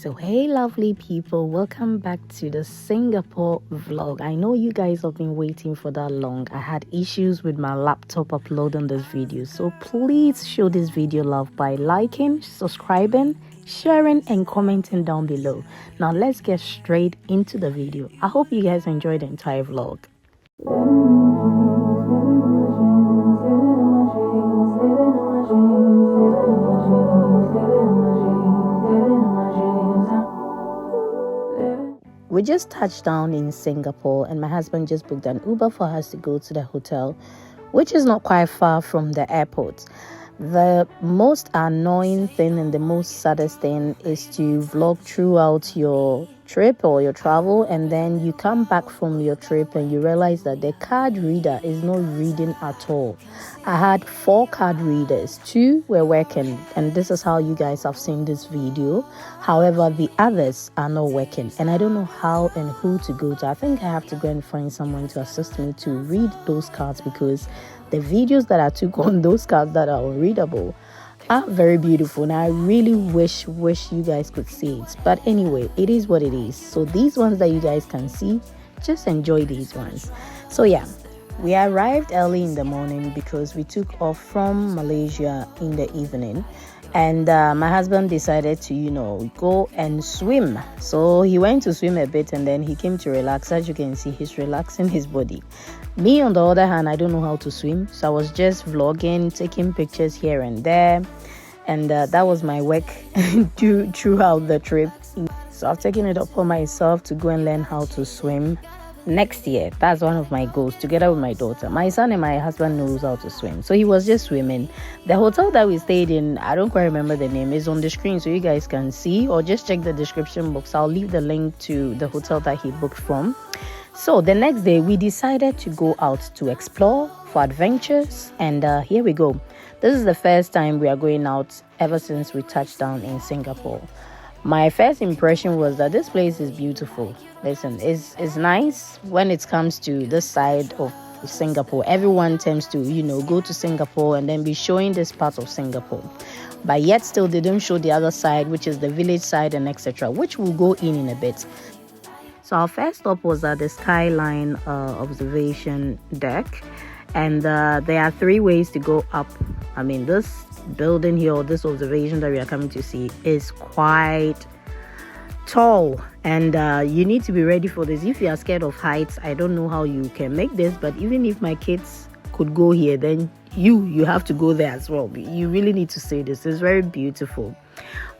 So hey lovely people, welcome back to the Singapore vlog. I know you guys have been waiting for that long. I had issues with my laptop uploading this video, so please show this video love by liking, subscribing, sharing and commenting down below. Now let's get straight into the video. I hope you guys enjoyed the entire vlog. We just touched down in Singapore and my husband just booked an Uber for us to go to the hotel, which is not quite far from the airport. The most annoying thing and the most saddest thing is to vlog throughout your trip or your travel, and then you come back from your trip and you realize that the card reader is not reading at all. I had 4 card readers, 2 were working, and this is how you guys have seen this video. However, the others are not working and I don't know how and who to go to. I think I have to go and find someone to assist me to read those cards, because the videos that I took on those cards that are unreadable are very beautiful and I really wish you guys could see it. But anyway, it is what it is. So these ones that you guys can see, just enjoy these ones. So yeah, we arrived early in the morning because we took off from Malaysia in the evening, and my husband decided to go and swim. So he went to swim a bit and then he came to relax. As you can see, he's relaxing his body. Me, on the other hand, I don't know how to swim, so I was just vlogging, taking pictures here and there, and that was my work throughout the trip. So I've taken it upon myself to go and learn how to swim next year. That's one of my goals, together with my daughter. My son and my husband knows how to swim, so he was just swimming. The hotel that we stayed in, I don't quite remember the name, is on the screen so you guys can see, or just check the description box. I'll leave the link to the hotel that he booked from. So the next day we decided to go out to explore for adventures, and here we go. This is the first time we are going out ever since we touched down in Singapore. My first impression was that this place is beautiful. Listen, it's nice when it comes to this side of Singapore. Everyone tends to go to Singapore and then be showing this part of Singapore, but yet still they don't show the other side, which is the village side and etc., which we'll go in a bit. So our first stop was at the Skyline observation deck, and there are 3 ways to go up. I mean, this building here, or this observation that we are coming to see, is quite tall, and you need to be ready for this. If you are scared of heights, I don't know how you can make this, but even if my kids could go here, then you have to go there as well. You really need to see this. It's very beautiful.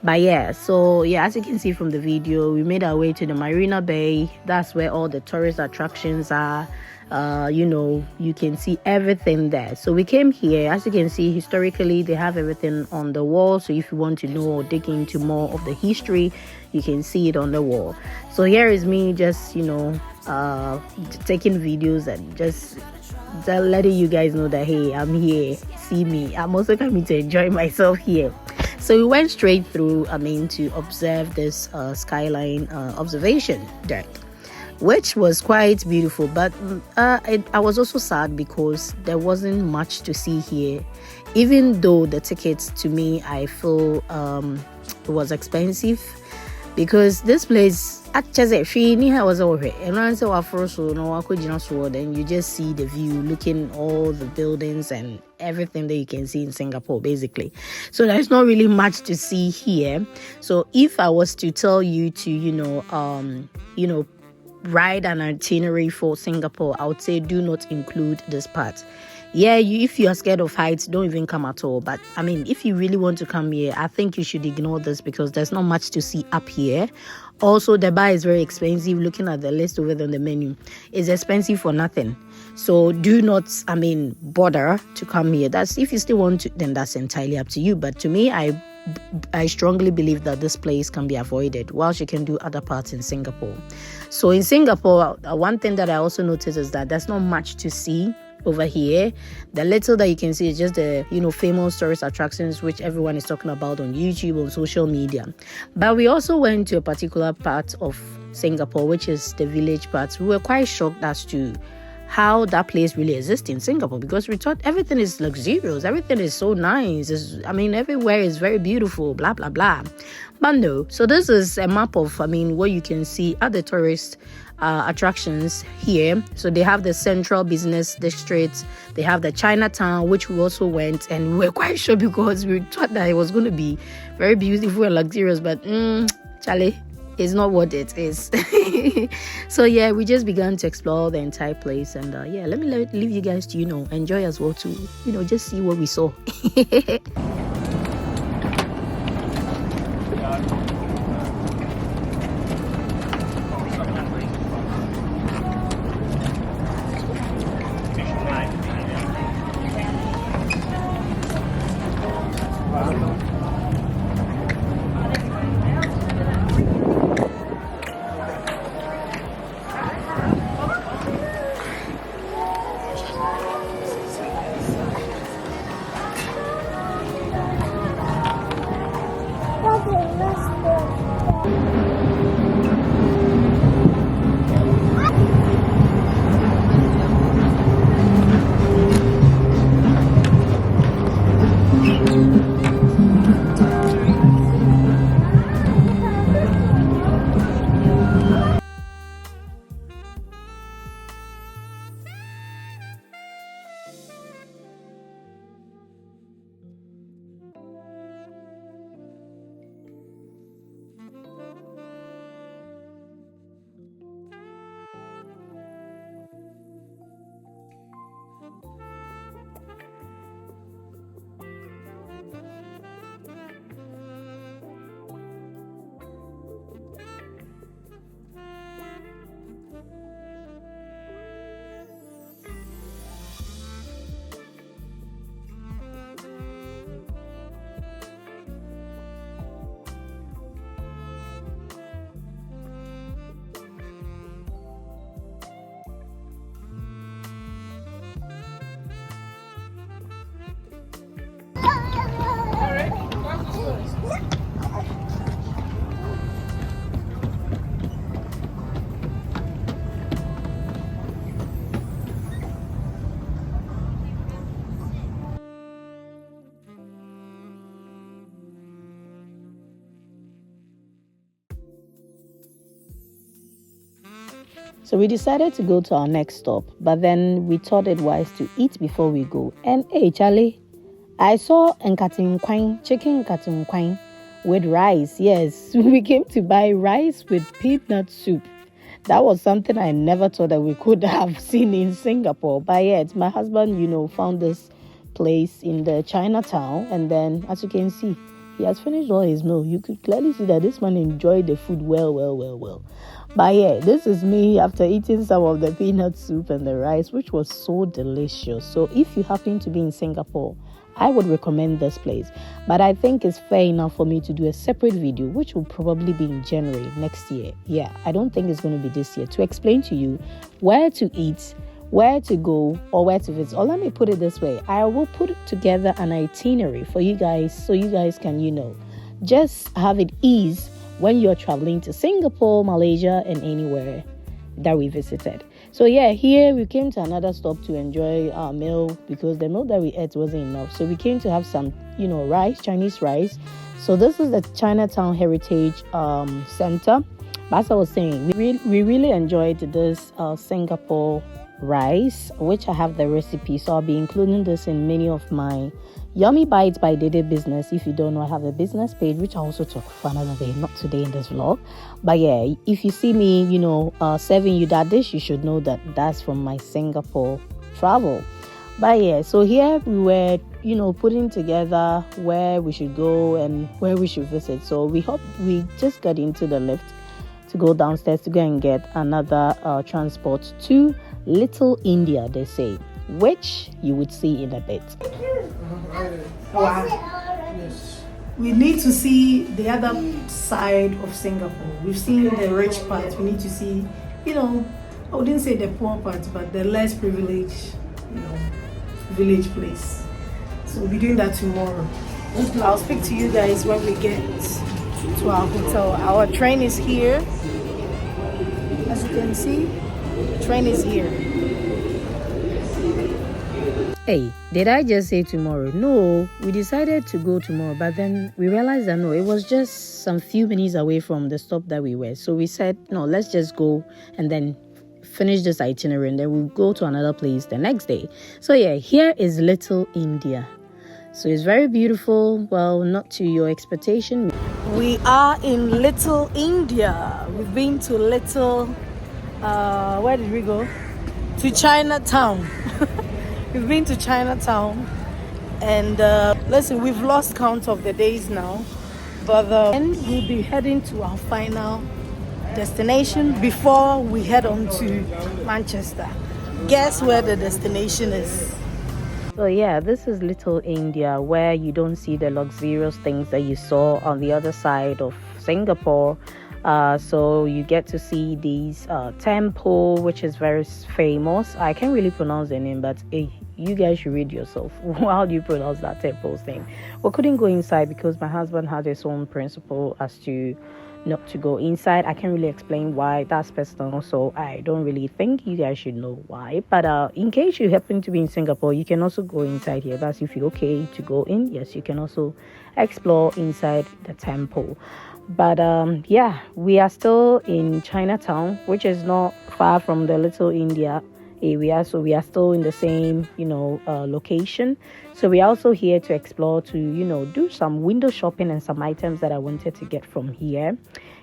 But yeah, so yeah, as you can see from the video, we made our way to the Marina Bay. That's where all the tourist attractions are. You can see everything there. So we came here. As you can see, historically they have everything on the wall, so if you want to know or dig into more of the history, you can see it on the wall. So here is me just taking videos and just letting you guys know that hey, I'm here, see me, I'm also coming to enjoy myself here. So we went straight through to observe this Skyline observation deck, which was quite beautiful. But I was also sad because there wasn't much to see here, even though the tickets, to me, I feel was expensive, because this place actually was over, and then you just see the view, looking all the buildings and everything that you can see in Singapore basically. So there's not really much to see here. So if I was to tell you to write an itinerary for Singapore, I would say do not include this part. Yeah, if you are scared of heights, don't even come at all. But I mean, if you really want to come here, I think you should ignore this, because there's not much to see up here. Also, the bar is very expensive. Looking at the list over there on the menu, it's expensive for nothing. So do not bother to come here. That's, if you still want to, then that's entirely up to you. But to me, I strongly believe that this place can be avoided, whilst you can do other parts in Singapore. So in Singapore, one thing that I also noticed is that there's not much to see over here. The little that you can see is just the famous tourist attractions, which everyone is talking about on YouTube, on social media. But we also went to a particular part of Singapore, which is the village part. We were quite shocked as to how that place really exists in Singapore, because we thought everything is luxurious, everything is so nice, everywhere is very beautiful, blah blah blah. But no, so this is a map of, what you can see at the tourist attractions here. So they have the central business district, they have the Chinatown, which we also went, and we were quite sure because we thought that it was going to be very beautiful and luxurious, but Charlie, it's not what it is. So yeah, we just began to explore the entire place, and let me leave you guys to enjoy as well, to just see what we saw. So we decided to go to our next stop, but then we thought it wise to eat before we go. And hey, Charlie, I saw chicken nkatimkwang with rice. Yes, we came to buy rice with peanut soup. That was something I never thought that we could have seen in Singapore. But yet, my husband, found this place in the Chinatown, and then, as you can see, he has finished all his meal. You could clearly see that this man enjoyed the food well. But yeah, this is me after eating some of the peanut soup and the rice, which was so delicious. So if you happen to be in Singapore, I would recommend this place. But I think it's fair enough for me to do a separate video, which will probably be in January next year. Yeah, I don't think it's going to be this year, to explain to you where to eat, where to go, or where to visit. Or let me put it this way, I will put together an itinerary for you guys, so you guys can, just have it ease when you're traveling to Singapore, Malaysia, and anywhere that we visited. So yeah, here we came to another stop to enjoy our meal, because the meal that we ate wasn't enough. So we came to have some, rice, Chinese rice. So this is the Chinatown Heritage Center. As I was saying, we really enjoyed this Singapore rice, which I have the recipe. So I'll be including this in many of my Yummy Bites by Dede Business. If you don't know, I have a business page, which I also talk for another day, not today in this vlog. But yeah, if you see me, serving you that dish, you should know that that's from my Singapore travel. But yeah, so here we were, putting together where we should go and where we should visit. So we just got into the lift to go downstairs to go and get another transport to Little India, they say, which you would see in a bit. Wow. Yes. We need to see the other side of Singapore. We've seen the rich part. We need to see, I wouldn't say the poor part, but the less privileged, village place. So we'll be doing that tomorrow. I'll speak to you guys when we get to our hotel. Our train is here. As you can see, the train is here. Hey, did I just say tomorrow? No, we decided to go tomorrow, but then we realized that no, it was just some few minutes away from the stop that we were. So we said, no, let's just go and then finish this itinerary and then we'll go to another place the next day. So yeah, here is Little India. So it's very beautiful. Well, not to your expectation. We are in Little India. We've been to where did we go? To Chinatown. We've been to Chinatown, and listen, we've lost count of the days now, but then we'll be heading to our final destination before we head on to Manchester. Guess where the destination is? So yeah, this is Little India, where you don't see the luxurious things that you saw on the other side of Singapore. So you get to see these temple, which is very famous. I can't really pronounce the name, but you guys should read yourself. How do you pronounce that temple's name? We couldn't go inside because my husband had his own principle as to not to go inside. I can't really explain why. That's personal, so I don't really think you guys should know why. But in case you happen to be in Singapore, you can also go inside here. That's if you're okay to go in. Yes, you can also explore inside the temple. But yeah, we are still in Chinatown, which is not far from the Little India area, so we are still in the same location. So we are also here to explore, to do some window shopping and some items that I wanted to get from here,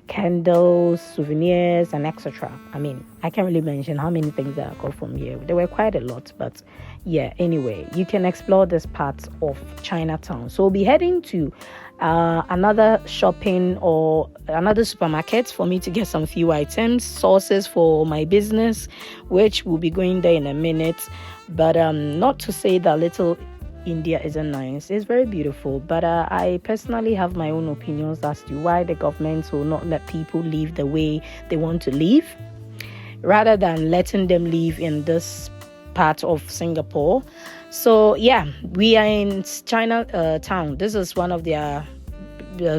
candles, souvenirs, and etc. I mean, I can't really mention how many things that I got from here. There were quite a lot, but yeah, anyway, you can explore this part of Chinatown. So we'll be heading to another shopping or another supermarket for me to get some few items, sources for my business, which will be going there in a minute. But not to say that Little India isn't nice. It's very beautiful, but I personally have my own opinions as to why the government will not let people live the way they want to live, rather than letting them live in this part of Singapore. So yeah, we are in Chinatown. This is one of their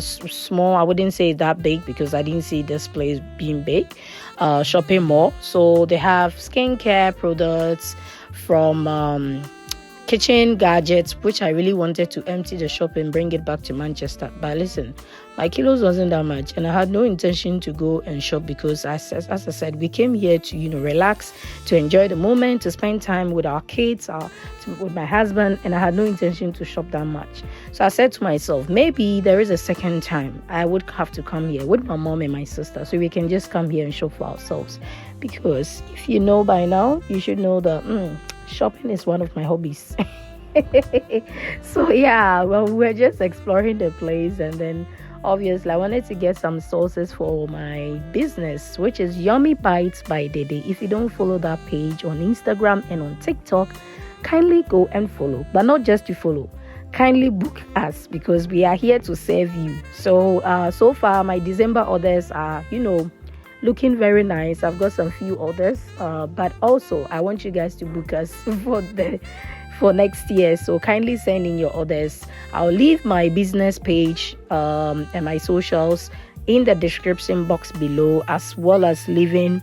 small, I wouldn't say that big because I didn't see this place being big, shopping mall. So they have skincare products from kitchen gadgets, which I really wanted to empty the shop and bring it back to Manchester. But listen, my kilos wasn't that much and I had no intention to go and shop because as I said, we came here to relax, to enjoy the moment, to spend time with our kids, with my husband, and I had no intention to shop that much. So I said to myself, maybe there is a second time I would have to come here with my mom and my sister so we can just come here and shop for ourselves, because if you know by now, you should know that shopping is one of my hobbies. So yeah, well, we're just exploring the place, and then obviously I wanted to get some sources for my business, which is Yummy Bites by Dede. If you don't follow that page on Instagram and on TikTok, kindly go and follow, but not just to follow, kindly book us because we are here to serve you. So far my December orders are looking very nice. I've got some few orders, but also I want you guys to book us for next year. So kindly send in your orders. I'll leave my business page and my socials in the description box below, as well as leaving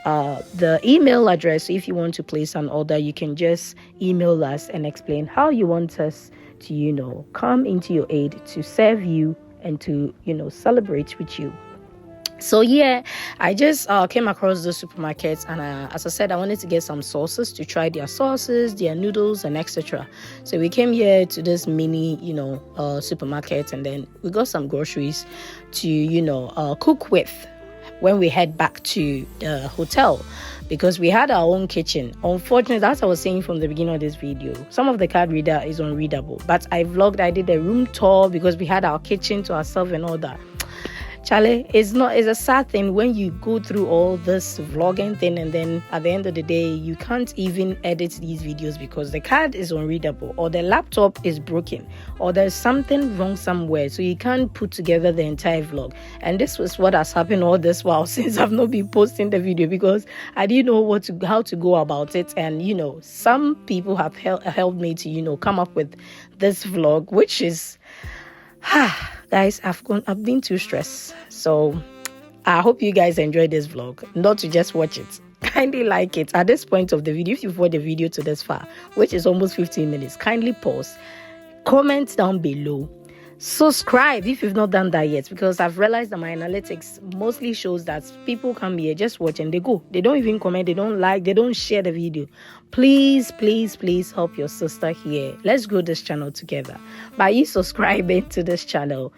the email address. So if you want to place an order, you can just email us and explain how you want us to come into your aid, to serve you, and to celebrate with you. So yeah, I just came across the supermarket, and as I said, I wanted to get some sauces, to try their sauces, their noodles, and etc. So we came here to this mini supermarket, and then we got some groceries to cook with when we head back to the hotel, because we had our own kitchen. Unfortunately, as I was saying from the beginning of this video, some of the card reader is unreadable, but I did a room tour because we had our kitchen to ourselves and all that. Charlie, it's a sad thing when you go through all this vlogging thing, and then at the end of the day, you can't even edit these videos because the card is unreadable, or the laptop is broken, or there's something wrong somewhere, so you can't put together the entire vlog. And this was what has happened all this while since I've not been posting the video, because I didn't know how to go about it. And some people have helped me to come up with this vlog, which is guys, I've been too stressed. So I hope you guys enjoyed this vlog, not to just watch it. kindly like it. At this point of the video, if you've watched the video to this far, which is almost 15 minutes, kindly pause, comment down below, subscribe if you've not done that yet, because I've realized that my analytics mostly shows that people come here, just watch and they go. They don't even comment, they don't like, they don't share the video. Please help your sister here. Let's grow this channel together by you subscribing to this channel,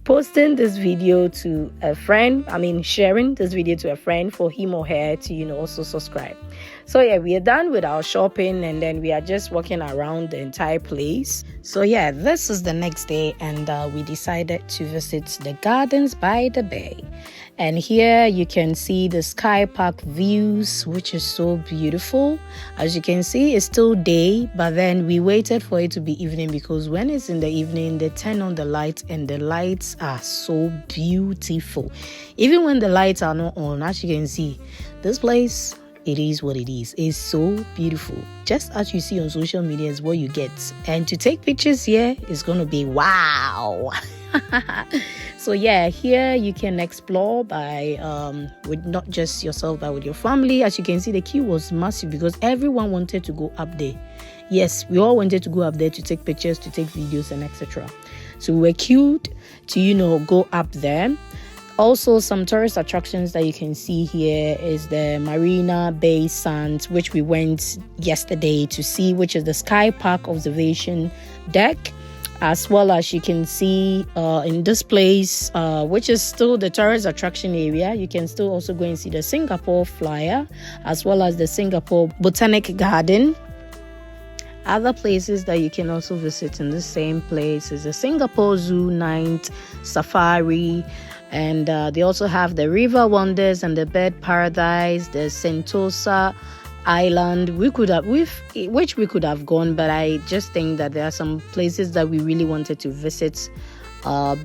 posting this video to a friend, sharing this video to a friend for him or her to also subscribe. So yeah, we are done with our shopping, and then we are just walking around the entire place. So yeah, this is the next day, and we decided to visit the gardens by the bay. And here you can see the sky park views, which is so beautiful. As you can see, it's still day, but then we waited for it to be evening, because when it's in the evening, they turn on the lights, and the lights are so beautiful. Even when the lights are not on, as you can see, this place, it is what it is. It's so beautiful. Just as you see on social media is what you get. And to take pictures here is going to be wow. So yeah, here you can explore by with not just yourself but with your family. As you can see, the queue was massive because everyone wanted to go up there. Yes, we all wanted to go up there to take pictures, to take videos, and etc. So we were queued to go up there. Also, some tourist attractions that you can see here is the Marina Bay Sands, which we went yesterday to see, which is the Sky Park observation deck, as well as you can see in this place, which is still the tourist attraction area. You can still also go and see the Singapore Flyer, as well as the Singapore Botanic Garden. Other places that you can also visit in the same place is the Singapore Zoo Night Safari, and they also have the River Wonders and the Bird Paradise, the Sentosa Island. We could have gone, but I just think that there are some places that we really wanted to visit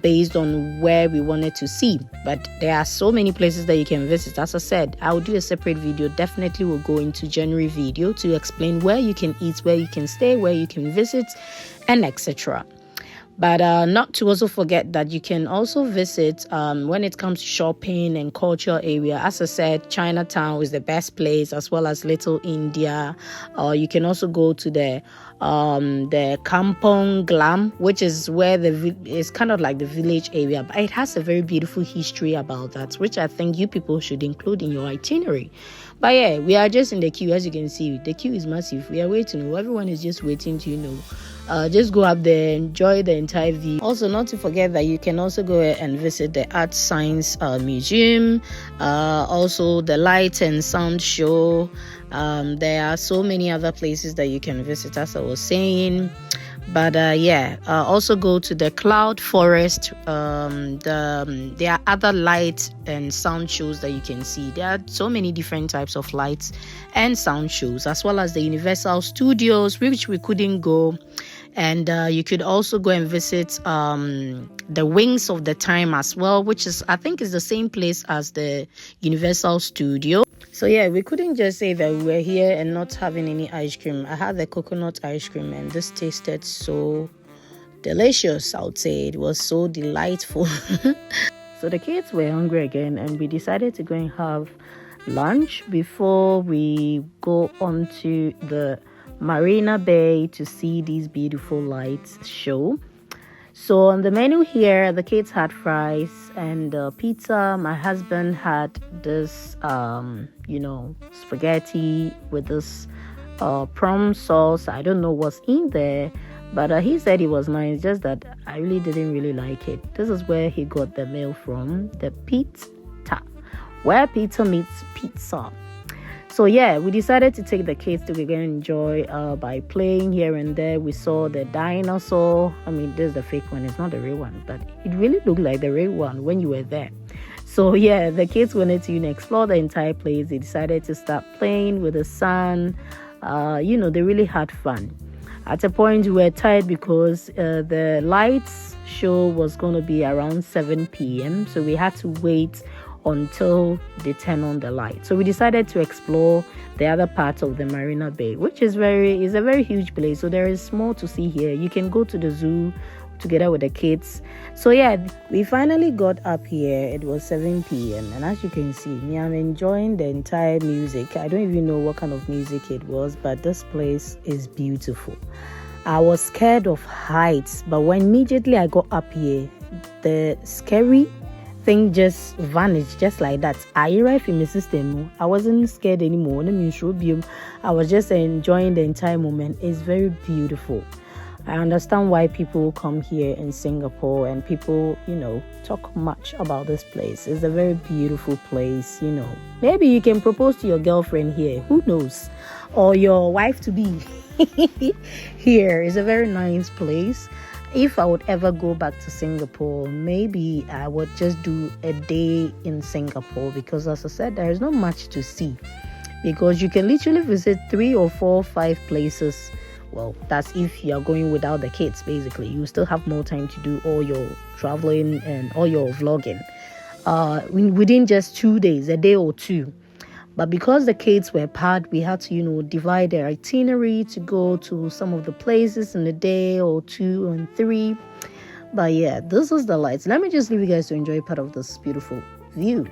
based on where we wanted to see. But there are so many places that you can visit. As I said, I will do a separate video. Definitely will go into January video to explain where you can eat, where you can stay, where you can visit, and etc. But not to also forget that you can also visit when it comes to shopping and culture area. As I said, Chinatown is the best place, as well as Little India. You can also go to the Kampong Glam, which is where it's kind of like the village area, but it has a very beautiful history about that, which I think you people should include in your itinerary. But yeah, we are just in the queue. As you can see, the queue is massive. We are waiting. Everyone is just waiting to just go up there, enjoy the entire view. Also, not to forget that you can also go and visit the Art Science Museum, also the Light and Sound Show. There are so many other places that you can visit, as I was saying. But also go to the Cloud Forest. There are other light and sound shows that you can see. There are so many different types of lights and sound shows, as well as the Universal Studios, which we couldn't go. And you could also go and visit the Wings of the Time as well, which I think is the same place as the Universal Studio. So yeah, we couldn't just say that we were here and not having any ice cream. I had the coconut ice cream, and this tasted so delicious. I would say it was so delightful. So the kids were hungry again, and we decided to go and have lunch before we go on to the Marina Bay to see these beautiful lights show. So on the menu here, the kids had fries and pizza. My husband had this, spaghetti with this prawn sauce. I don't know what's in there, but he said it was nice, just that I really didn't really like it. This is where he got the meal from, the pizza, where pizza meets pizza. So yeah, we decided to take the kids to go and enjoy by playing here and there. We saw the dinosaur. This is the fake one. It's not the real one, but it really looked like the real one when you were there. So yeah, the kids wanted to explore the entire place. They decided to start playing with the sun. They really had fun. At a point, we were tired because the lights show was going to be around 7 p.m. So we had to wait until they turn on the light. So we decided to explore the other parts of the Marina Bay, which is a very huge place. So there is more to see here. You can go to the zoo together with the kids. So yeah, we finally got up here. It was 7 p.m. and as you can see, me, I'm enjoying the entire music. I don't even know what kind of music it was, but this place is beautiful. I was scared of heights, but when immediately I got up here, the scary thing just vanished just like that. I arrived in my system. I wasn't scared anymore. I was just enjoying the entire moment. It's very beautiful. I understand why people come here in Singapore and people, talk much about this place. It's a very beautiful place, Maybe you can propose to your girlfriend here. Who knows? Or your wife to be. Here is a very nice place. If I would ever go back to Singapore, maybe I would just do a day in Singapore because, as I said, there is not much to see because you can literally visit 3 or 4 or 5 places. Well, that's if you're going without the kids, basically. You still have more time to do all your traveling and all your vlogging within just 2 days, a day or 2. But because the kids were part, we had to, divide their itinerary to go to some of the places in a day or 2 and 3. But yeah, this is the lights. Let me just leave you guys to enjoy part of this beautiful view.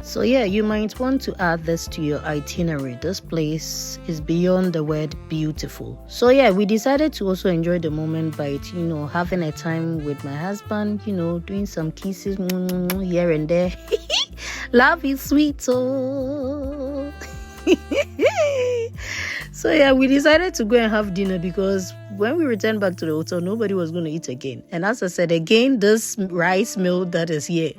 So yeah, you might want to add this to your itinerary. This place is beyond the word beautiful. So yeah, we decided to also enjoy the moment by, having a time with my husband, doing some kisses here and there. Love is sweet, so... So yeah, we decided to go and have dinner because when we returned back to the hotel, nobody was going to eat again. And as I said again, this rice meal that is here,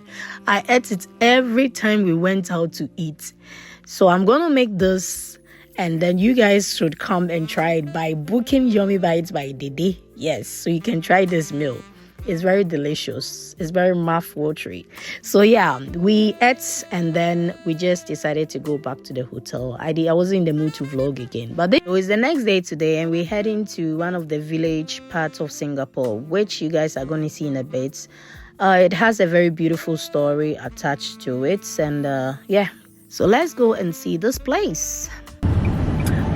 I ate it every time we went out to eat. So I'm going to make this and then you guys should come and try it by booking Yummy Bites by Dede. Yes, so you can try this meal. It's very delicious. It's very mouth-watery. So yeah, we ate and then we just decided to go back to the hotel. I wasn't in the mood to vlog again. But it was the next day today and we're heading to one of the village parts of Singapore, which you guys are going to see in a bit. It has a very beautiful story attached to it. And yeah, so let's go and see this place.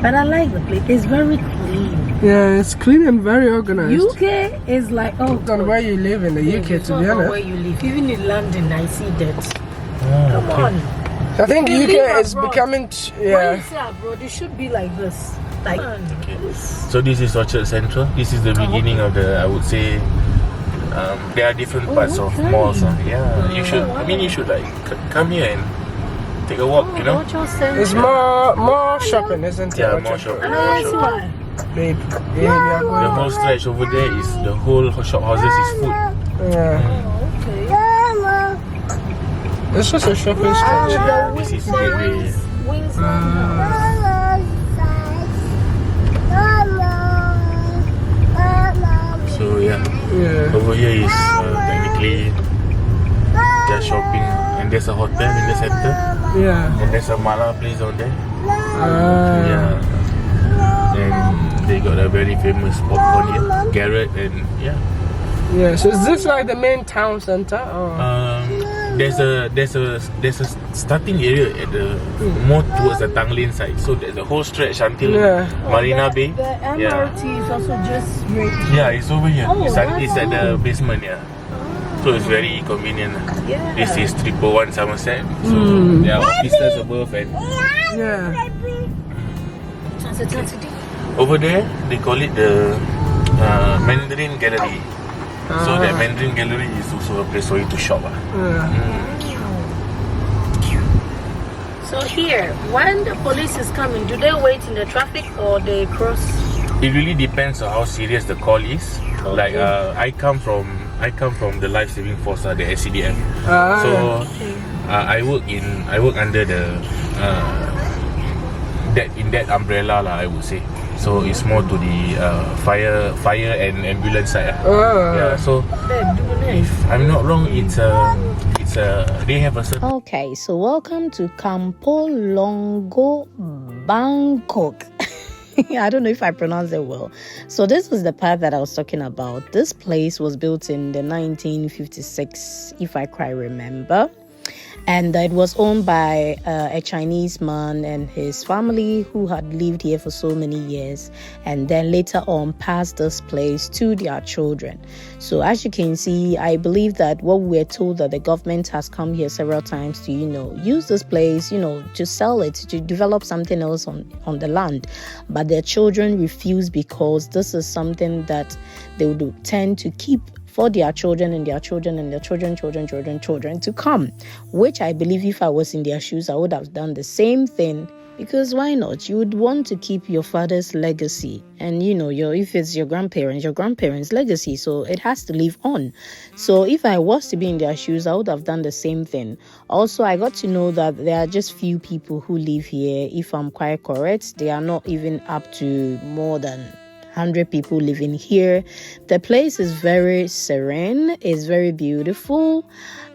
But I like the place. It's very clean. Yeah, it's clean and very organized. UK is like, on where you live in the UK, to be honest. Where you live. Even in London, I see that. Come on. I think UK is becoming... When you say abroad, it should be like this. Like, So this is Orchard Central. This is the beginning of the, I would say, there are different parts of malls. Yeah, you should like come here and take a walk, It's more shopping, isn't it? Yeah, more shopping. Babe, the whole stretch over there is the whole shop houses is food. Yeah. Okay. It's just a shopping stretch. This is Gateway. So yeah, over here is technically they're shopping and there's a hotel in the center. Yeah. And there's a mala place on there. Yeah. And they got a very famous popcorn here, Garrett, and Yeah, so is this like the main town center? Or? There's a starting area at the more towards the Tanglin side. So there's a whole stretch until Marina Bay. The MRT is also just right. Yeah, it's over here. It's at the basement. Yeah. So it's very convenient. Yeah. This is 111 Somerset. So there are offices above and over there they call it the Mandarin Gallery. So that Mandarin Gallery is also a place for you to shop. So here, when the police is coming, do they wait in the traffic or they cross? It really depends on how serious the call is. Like I come from the life saving force, the SCDF. So I work under the that umbrella I would say. So it's more to the fire and ambulance side. Yeah. So if I'm not wrong, it's they have a certain. Okay, so welcome to Kampong Longo, Bangkok. I don't know if I pronounced it well. So this was the part that I was talking about. This place was built in the 1956, if I quite remember. And it was owned by a Chinese man and his family who had lived here for so many years, and then later on passed this place to their children. So as you can see, I believe that what we're told that the government has come here several times to, use this place, to sell it, to develop something else on the land. But their children refuse because this is something that they would tend to keep for their children and their children and their children to come, which I believe if I was in their shoes, I would have done the same thing. Because why not? You would want to keep your father's legacy, and if it's your grandparents' legacy, so it has to live on. So if I was to be in their shoes, I would have done the same thing. Also, I got to know that there are just few people who live here. If I'm quite correct, they are not even up to more than 100 people living here. The place is very serene. It's very beautiful.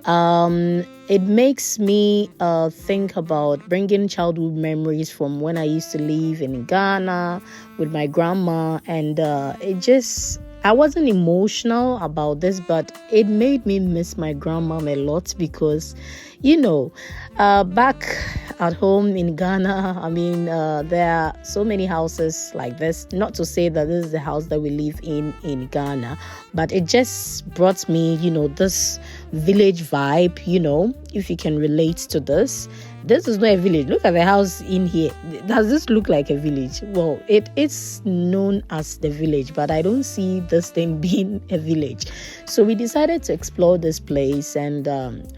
It makes me think about bringing childhood memories from when I used to live in Ghana with my grandma, and I wasn't emotional about this, but it made me miss my grandma a lot because, back at home in Ghana, there are so many houses like this. Not to say that this is the house that we live in Ghana, but it just brought me, this village vibe, if you can relate to this. This is not a village. Look at the house in here. Does this look like a village? Well, it's known as the village, but I don't see this thing being a village. So we decided to explore this place, and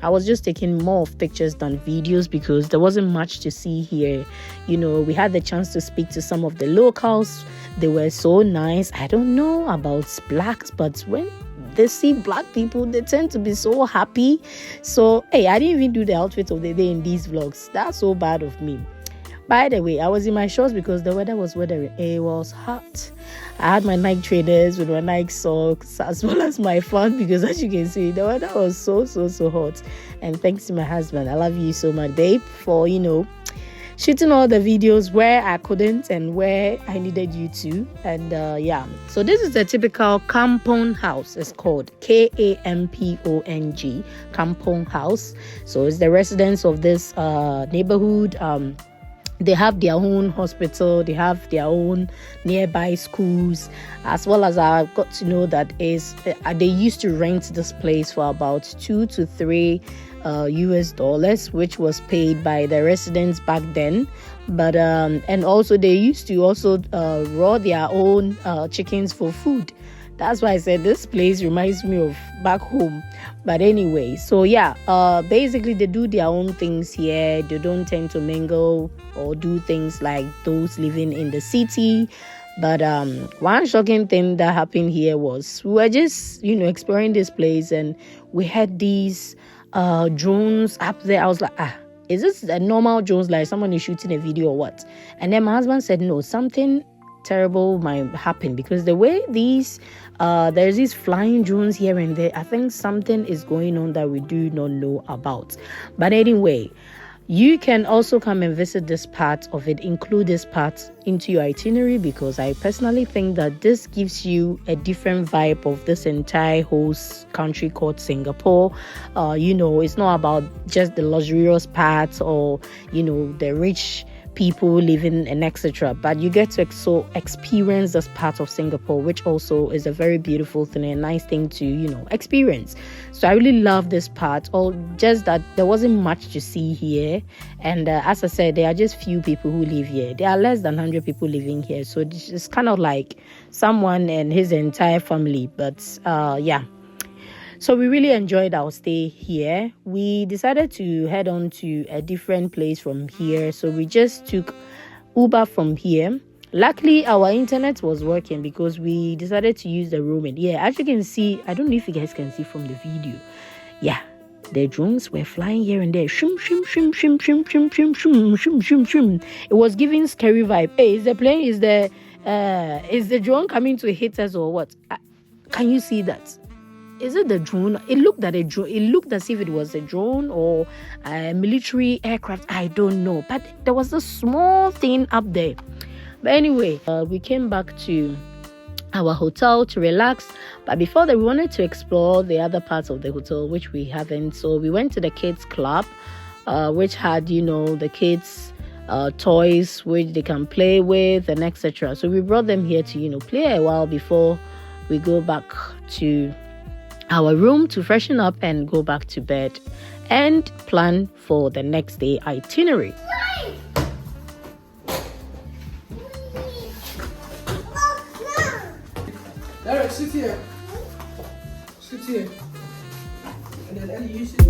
I was just taking more of pictures than videos because there wasn't much to see here. We had the chance to speak to some of the locals. They were so nice. I don't know about blacks, but when they see black people, they tend to be so happy. So, I didn't even do the outfit of the day in these vlogs. That's so bad of me. By the way, I was in my shorts because the weather was weathering. It was hot. I had my Nike trainers with my Nike socks as well as my phone because, as you can see, the weather was so hot. And thanks to my husband. I love you so much, babe, for, shooting all the videos where I couldn't and where I needed you to. And so this is a typical kampong house. It's called Kampong, kampong house. So it's the residents of this neighborhood. They have their own hospital, they have their own nearby schools, as well as I got to know that they used to rent this place for about $2 to $3 US, which was paid by the residents back then. But and also they used to also raw their own chickens for food. That's why I said this place reminds me of back home. But anyway, so basically they do their own things here. They don't tend to mingle or do things like those living in the city. But one shocking thing that happened here was we were just, exploring this place, and we had these drones up there. I was like, is this a normal drones, like someone is shooting a video or what? And then my husband said, no, something terrible might happen because the way there's these flying drones here and there, I think something is going on that we do not know about. But anyway, you can also come and visit this part of it, include this part into your itinerary, because I personally think that this gives you a different vibe of this entire whole country called Singapore. It's not about just the luxurious parts or, the rich people living and etc., but you get to experience this part of Singapore, which also is a very beautiful thing and a nice thing to experience. So I really love this part, just that there wasn't much to see here, and as I said, there are just few people who live here. There are less than 100 people living here, so it's kind of like someone and his entire family. But so we really enjoyed our stay here. We decided to head on to a different place from here. So we just took Uber from here. Luckily, our internet was working because we decided to use the roaming. As you can see, I don't know if you guys can see from the video. The drones were flying here and there. Shum, shum, shum, shum, shum, shum, shum, shum, shum, shum, shum. It was giving scary vibe. Hey, is the plane, is the drone coming to hit us or what? Can you see that? Is it the drone? It looked as if it was a drone or a military aircraft. I don't know. But there was a small thing up there. But anyway, we came back to our hotel to relax, but before that we wanted to explore the other parts of the hotel which we haven't. So we went to the kids club, which had the kids toys which they can play with and etc. So we brought them here to play a while before we go back to our room to freshen up and go back to bed and plan for the next day itinerary. Derek, sit here. Sit here. And then Ellie, you sit.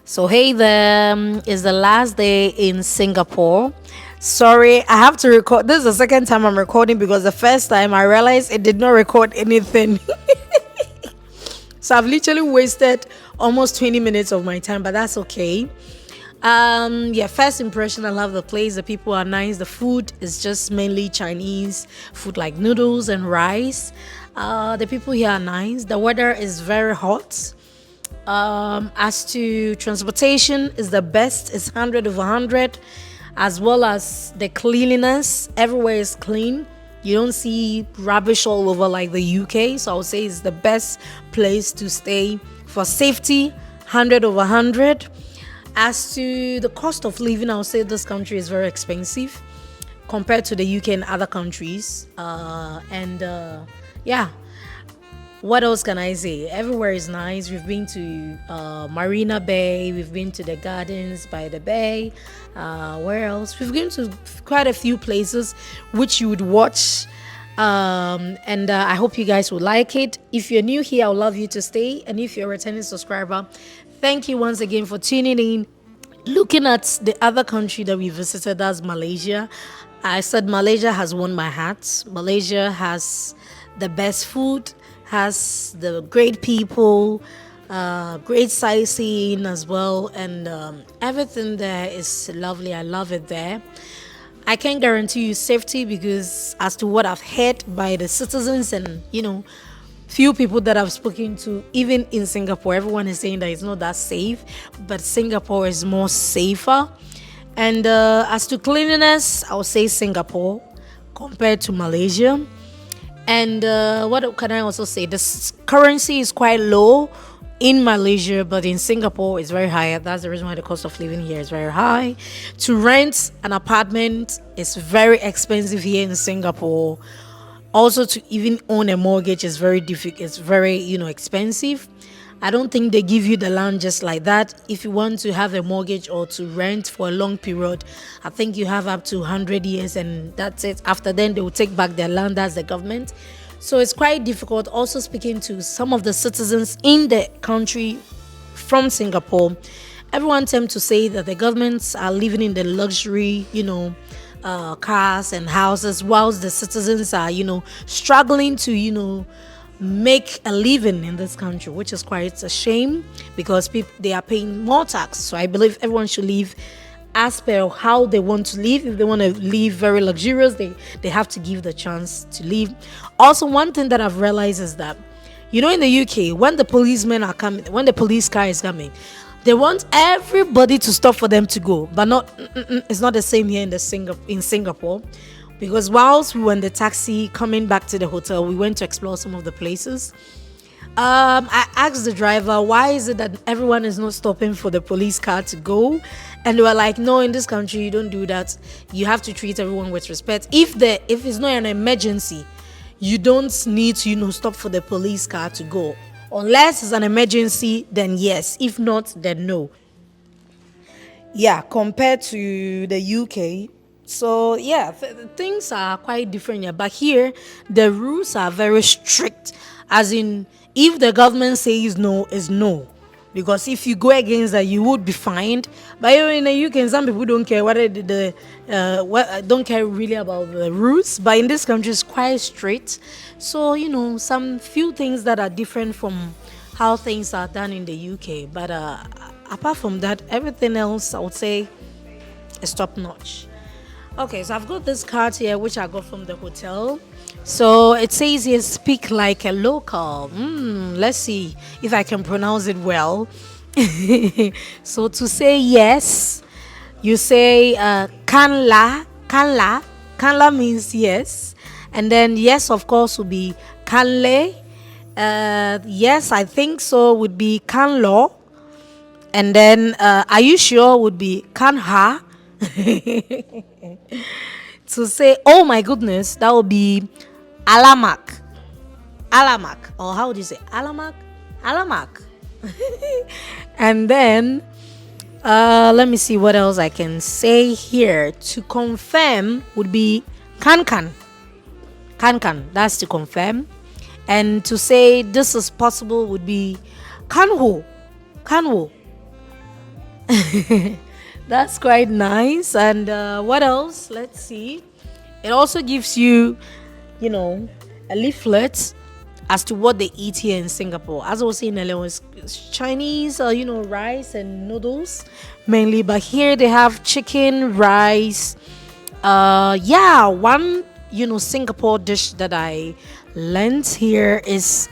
So hey there, it's the last day in Singapore. Sorry, I have to record. This is the second time I'm recording because the first time I realized it did not record anything. So I've literally wasted almost 20 minutes of my time, but that's okay. First impression, I love the place. The people are nice. The food is just mainly Chinese food like noodles and rice. The people here are nice. The weather is very hot. As to transportation, is the best. It's 100 over 100, as well as the cleanliness. Everywhere is clean. You don't see rubbish all over like the UK. So I would say it's the best place to stay for safety. 100 over 100. As to the cost of living, I would say this country is very expensive compared to the UK and other countries. What else can I say? Everywhere is nice. We've been to Marina Bay. We've been to the gardens by the bay. Where else? We've been to quite a few places which you would watch. I hope you guys will like it. If you're new here, I would love you to stay. And if you're a returning subscriber, thank you once again for tuning in. Looking at the other country that we visited, that's Malaysia. I said Malaysia has won my heart. Malaysia has the best food, has the great people, great sightseeing as well, and everything there is lovely. I love it there. I can't guarantee you safety because as to what I've heard by the citizens and few people that I've spoken to, even in Singapore, everyone is saying that it's not that safe, but Singapore is more safer. And as to cleanliness, I would say Singapore compared to Malaysia. And what can I also say? The currency is quite low in Malaysia, but in Singapore it's very high. That's the reason why the cost of living here is very high. To rent an apartment is very expensive here in Singapore. Also, to even own a mortgage is very difficult. It's very, expensive. I don't think they give you the land just like that. If you want to have a mortgage or to rent for a long period, I think you have up to 100 years and that's it. After then, they will take back their land as the government. So it's quite difficult. Also speaking to some of the citizens in the country from Singapore, everyone tends to say that the governments are living in the luxury, cars and houses, whilst the citizens are, struggling to, make a living in this country, which is quite a shame because they are paying more tax. So I believe everyone should live as per how they want to live. If they want to live very luxurious, they have to give the chance to live. Also, one thing that I've realized is that, in the UK, when the policemen are coming, when the police car is coming, They want everybody to stop for them to go, but it's not the same here in Singapore, because whilst we were in the taxi coming back to the hotel, we went to explore some of the places. I asked the driver, why is it that everyone is not stopping for the police car to go? And they were like, no, in this country you don't do that. You have to treat everyone with respect. If it's not an emergency, you don't need to stop for the police car to go. Unless it's an emergency, then yes. If not, then no. Yeah, compared to the UK. So yeah, things are quite different here. But here, the rules are very strict. As in, if the government says no, is no. Because if you go against that, you would be fined. But in the UK, some people don't care whether don't care really about the rules. But in this country, it's quite strict. So some few things that are different from how things are done in the UK. But apart from that, everything else I would say is top notch. Okay, so I've got this card here which I got from the hotel. So it says here, speak like a local. Let's see if I can pronounce it well. So to say yes, you say kanla. Kanla means yes. And then yes, of course, would be kanle. Yes, I think so would be kanlo. And then are you sure would be kanha. To say oh my goodness, that would be alamak. Or how do you say alamak. And then let me see what else I can say here. To confirm would be kankan. That's to confirm. And to say this is possible would be kanwo. That's quite nice. And what else? Let's see. It also gives you, a leaflet as to what they eat here in Singapore. As I was saying earlier, it's Chinese, rice and noodles mainly. But here they have chicken, rice. One, Singapore dish that I learned here is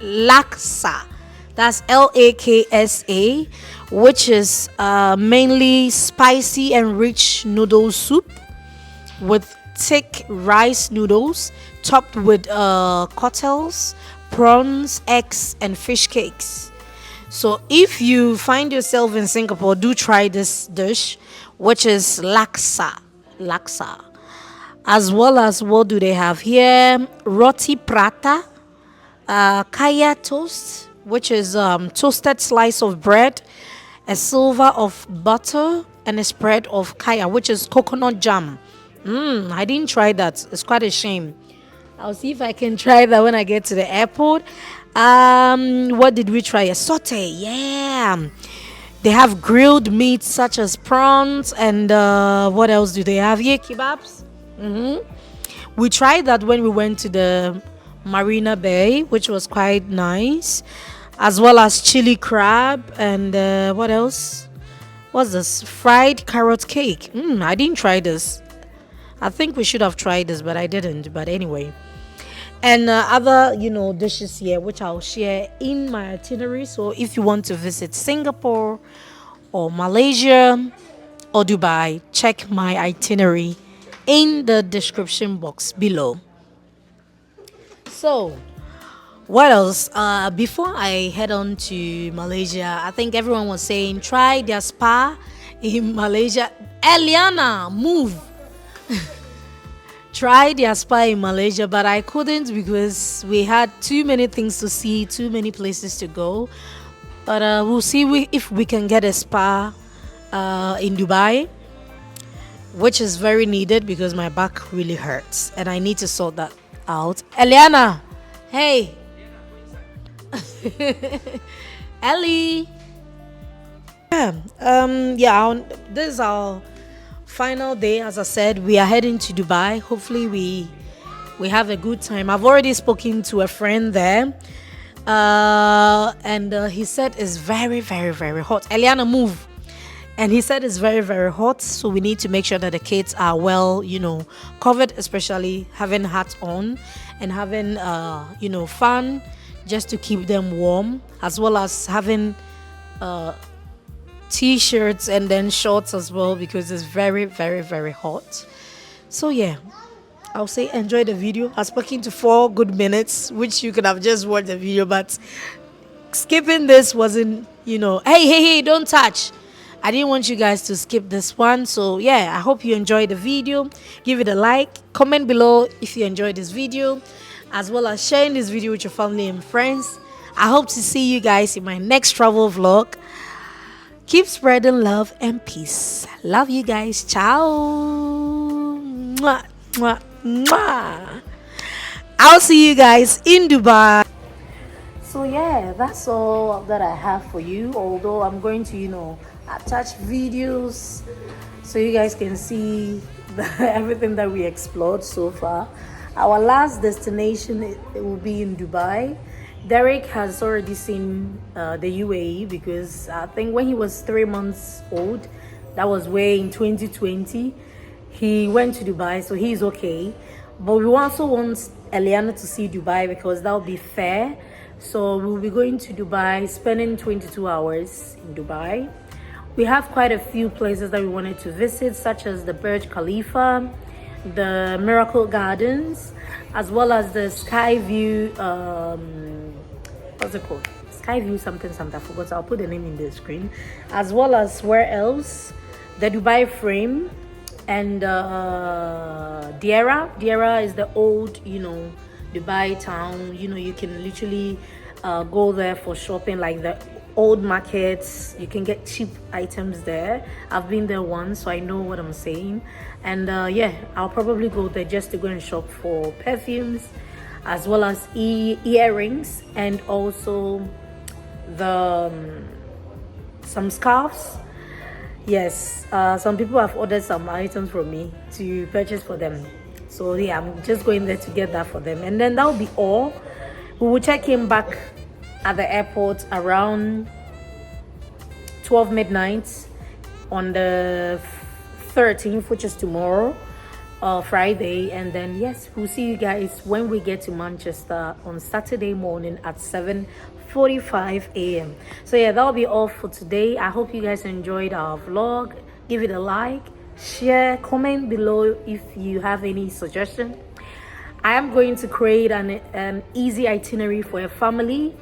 laksa. That's LAKSA, which is mainly spicy and rich noodle soup with thick rice noodles topped with cocktails, prawns, eggs, and fish cakes. So if you find yourself in Singapore, do try this dish, which is laksa. As well as, what do they have here? Roti prata, kaya toast, which is toasted slice of bread, a silver of butter, and a spread of kaya, which is coconut jam. I didn't try that. It's quite a shame. I'll see if I can try that when I get to the airport. What did we try? A saute. Yeah. They have grilled meats such as prawns, and what else do they have here? Kebabs. We tried that when we went to the Marina Bay, which was quite nice, as well as chili crab and what else? What's this? Fried carrot cake. I didn't try this. I think we should have tried this, but I didn't. But anyway, and other dishes here which I'll share in my itinerary. So if you want to visit Singapore or Malaysia or Dubai, check my itinerary in the description box below. So what else? Before I head on to Malaysia, I think everyone was saying try their spa in Malaysia. Eliana, move. Try their spa in Malaysia, but I couldn't because we had too many things to see, too many places to go. But we'll see if we can get a spa in Dubai, which is very needed because my back really hurts and I need to sort that out. Eliana, hey. Ellie. This is our final day. As I said, we are heading to Dubai. Hopefully we have a good time. I've already spoken to a friend there, and he said it's very, very, very hot. Eliana, move. And he said it's very, very hot, so we need to make sure that the kids are well, covered, especially having hats on and having fan just to keep them warm, as well as having t-shirts and then shorts as well, because it's very, very, very hot. So yeah, I'll say enjoy the video. I spoke into 4 good minutes, which you could have just watched the video, but skipping this wasn't, hey, don't touch. I didn't want you guys to skip this one. So yeah, I hope you enjoyed the video. Give it a like, comment below if you enjoyed this video, as well as sharing this video with your family and friends. I hope to see you guys in my next travel vlog. Keep spreading love and peace. Love you guys. Ciao. Mwah, mwah, mwah. I'll see you guys in Dubai. So yeah, that's all that I have for you. Although I'm going to, attach videos so you guys can see everything that we explored so far. Our last destination, it will be in Dubai. Derek has already seen the UAE, because I think when he was 3 months old, that was way in 2020, he went to Dubai, so he's okay. But we also want Eliana to see Dubai, because that will be fair. So we'll be going to Dubai, spending 22 hours in Dubai. We have quite a few places that we wanted to visit, such as the Burj Khalifa, the Miracle Gardens, as well as the Sky View, what's it called? Sky View something, I forgot. I'll put the name in the screen. As well as where else? The Dubai Frame and Deira. Deira is the old, Dubai town. You can literally go there for shopping, like the old markets. You can get cheap items there. I've been there once, so I know what I'm saying. And yeah, I'll probably go there just to go and shop for perfumes, as well as earrings, and also some scarves. Yes, some people have ordered some items from me to purchase for them. So yeah, I'm just going there to get that for them, and then that will be all. We will check in back at the airport around 12 midnight on the 13th, which is tomorrow, Friday. And then yes, we'll see you guys when we get to Manchester on Saturday morning at 7:45 a.m. So yeah, that'll be all for today. I hope you guys enjoyed our vlog. Give it a like, share, comment below if you have any suggestion. I am going to create an easy itinerary for a family,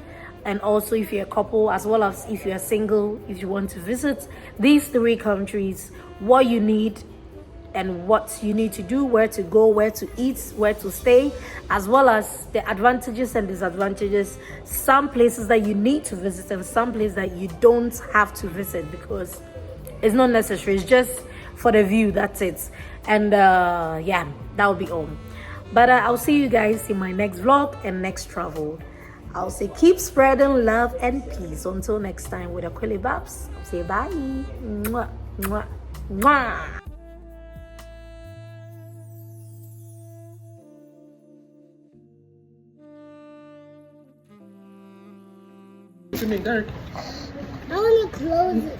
and also if you're a couple, as well as if you're single, if you want to visit these 3 countries, what you need and what you need to do, where to go, where to eat, where to stay, as well as the advantages and disadvantages, some places that you need to visit and some places that you don't have to visit, because it's not necessary, it's just for the view, that's it. And yeah, that will be all. But I'll see you guys in my next vlog and next travel. I'll say keep spreading love and peace. Until next time with Akwele Babs, I'll say bye. Mwah, mwah, mwah. To me, Derek. I want to close it.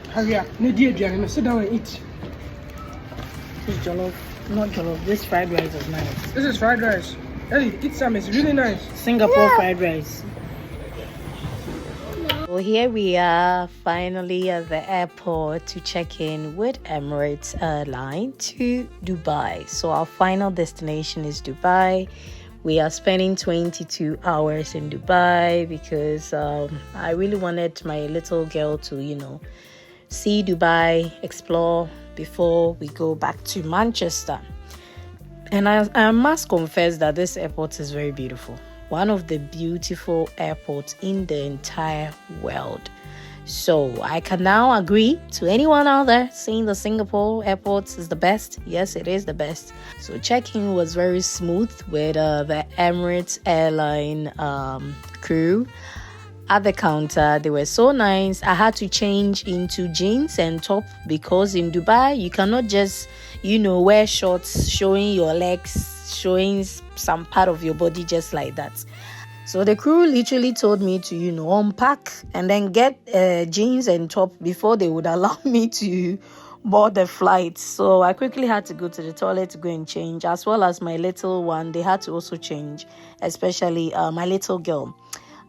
Hurry up. No, dear Johnny, sit down and eat. This jollof, not jollof, this fried rice is nice. This is fried rice. Ellie, eat some. It's really nice. Singapore fried rice. Well, here we are finally at the airport to check in with Emirates Airline to Dubai. So our final destination is Dubai. We are spending 22 hours in Dubai because I really wanted my little girl to, see Dubai, explore before we go back to Manchester. And I must confess that this airport is very beautiful. One of the beautiful airports in the entire world. So I can now agree to anyone out there saying the Singapore airport is the best. Yes, it is the best. So check-in was very smooth with the Emirates Airline crew. At the counter, they were so nice. I had to change into jeans and top because in Dubai, you cannot just, wear shorts showing your legs, showing some part of your body just like that. So the crew literally told me to, unpack and then get jeans and top before they would allow me to board the flight. So I quickly had to go to the toilet to go and change, as well as my little one. They had to also change, especially my little girl.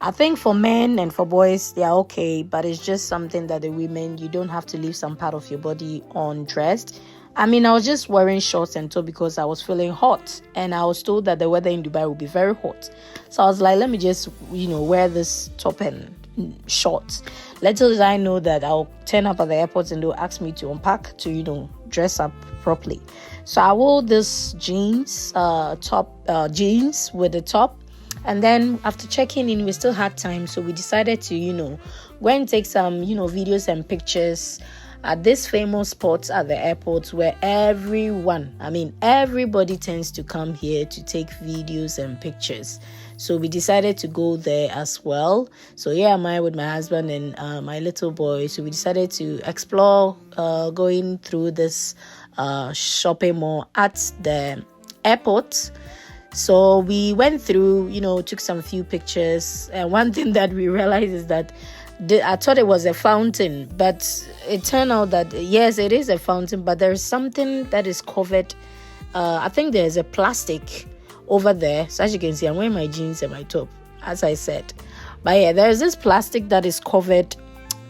I think for men and for boys, they are okay, but it's just something that the women, you don't have to leave some part of your body undressed. I mean, I was just wearing shorts and top because I was feeling hot, and I was told that the weather in Dubai would be very hot. So I was like, let me just, wear this top and shorts. Little did I know that I'll turn up at the airport and they'll ask me to unpack to, dress up properly. So I wore this jeans, jeans with the top. And then after checking in, we still had time, so we decided to, go and take some, videos and pictures at this famous spot at the airport where everybody tends to come here to take videos and pictures. So we decided to go there as well. So here am I with my husband and my little boy. So we decided to explore going through this shopping mall at the airport. So we went through, took some few pictures. And one thing that we realized is that I thought it was a fountain, but it turned out that, yes, it is a fountain, but there's something that is covered. I think there's a plastic over there. So as you can see, I'm wearing my jeans and my top, as I said. But yeah, there's this plastic that is covered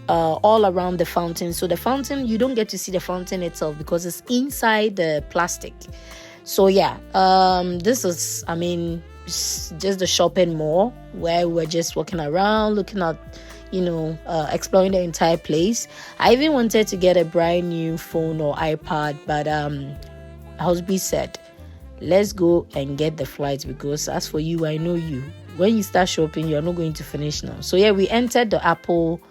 all around the fountain. So the fountain, you don't get to see the fountain itself because it's inside the plastic. So yeah, this is, just the shopping mall where we're just walking around, looking at, exploring the entire place. I even wanted to get a brand new phone or iPad, but Husby said, let's go and get the flights, because as for you, I know you. When you start shopping, you're not going to finish now. So yeah, we entered the Apple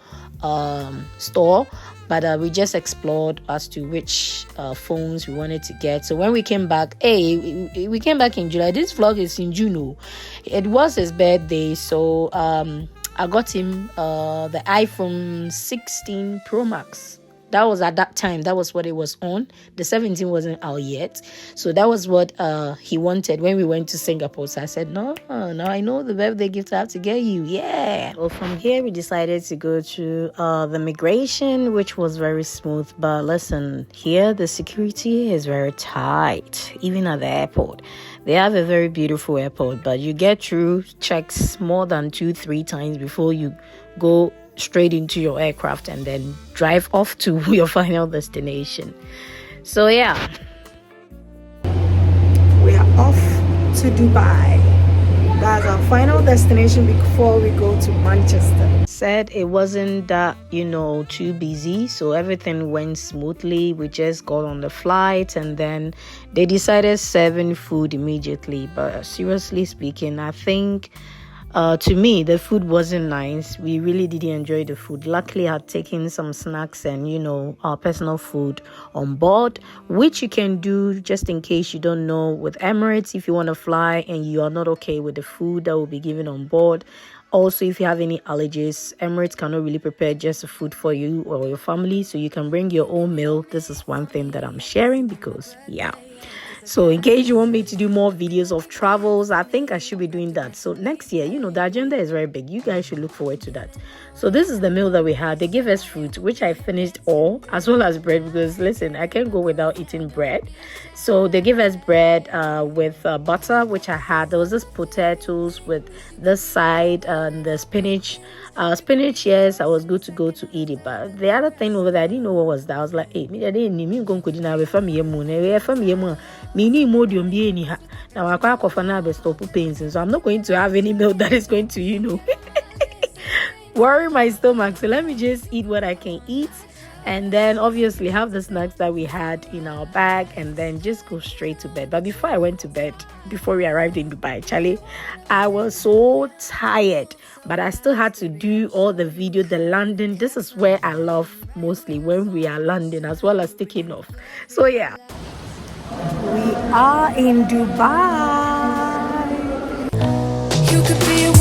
store, but we just explored as to which phones we wanted to get. So when we came back, we came back in July. This vlog is in June. It was his birthday, so I got him the iPhone 16 Pro Max. That was at that time. That was what it was on. The 17 wasn't out yet. So that was what he wanted when we went to Singapore. So I said, no, I know the birthday gift I have to get you. Yeah. Well, from here, we decided to go to the migration, which was very smooth. But listen, here, the security is very tight, even at the airport. They have a very beautiful airport, but you get through checks more than 2-3 times before you go straight into your aircraft and then drive off to your final destination. So yeah, We are off to Dubai. That's our final destination before we go to Manchester. Said it wasn't that, too busy, so everything went smoothly. We just got on the flight and then they decided serving food immediately. But seriously speaking, I think to me, the food wasn't nice. We really didn't enjoy the food. Luckily, I had taken some snacks and, our personal food on board, which you can do just in case you don't know with Emirates. If you want to fly and you are not okay with the food that will be given on board. Also, if you have any allergies, Emirates cannot really prepare just the food for you or your family. So you can bring your own meal. This is one thing that I'm sharing because, yeah. So in case you want me to do more videos of travels, I think I should be doing that. So next year, the agenda is very big. You guys should look forward to that. So this is the meal that we had. They gave us fruit, which I finished all, as well as bread, because listen, I can't go without eating bread. So they gave us bread with butter, which I had. There was this potatoes with this side and the spinach. Spinach, yes, I was good to go to eat it. But the other thing over there, I didn't know what was that. I was like, hey, me didn't go to dinner with family. Now I can't offer now stop pains, so I'm not going to have any milk that is going to, worry my stomach. So let me just eat what I can eat, and then obviously have the snacks that we had in our bag, and then just go straight to bed. But before I went to bed, before we arrived in Dubai, Charlie, I was so tired, but I still had to do all the video, the landing. This is where I love mostly, when we are landing as well as taking off. So yeah, we are in Dubai. You could be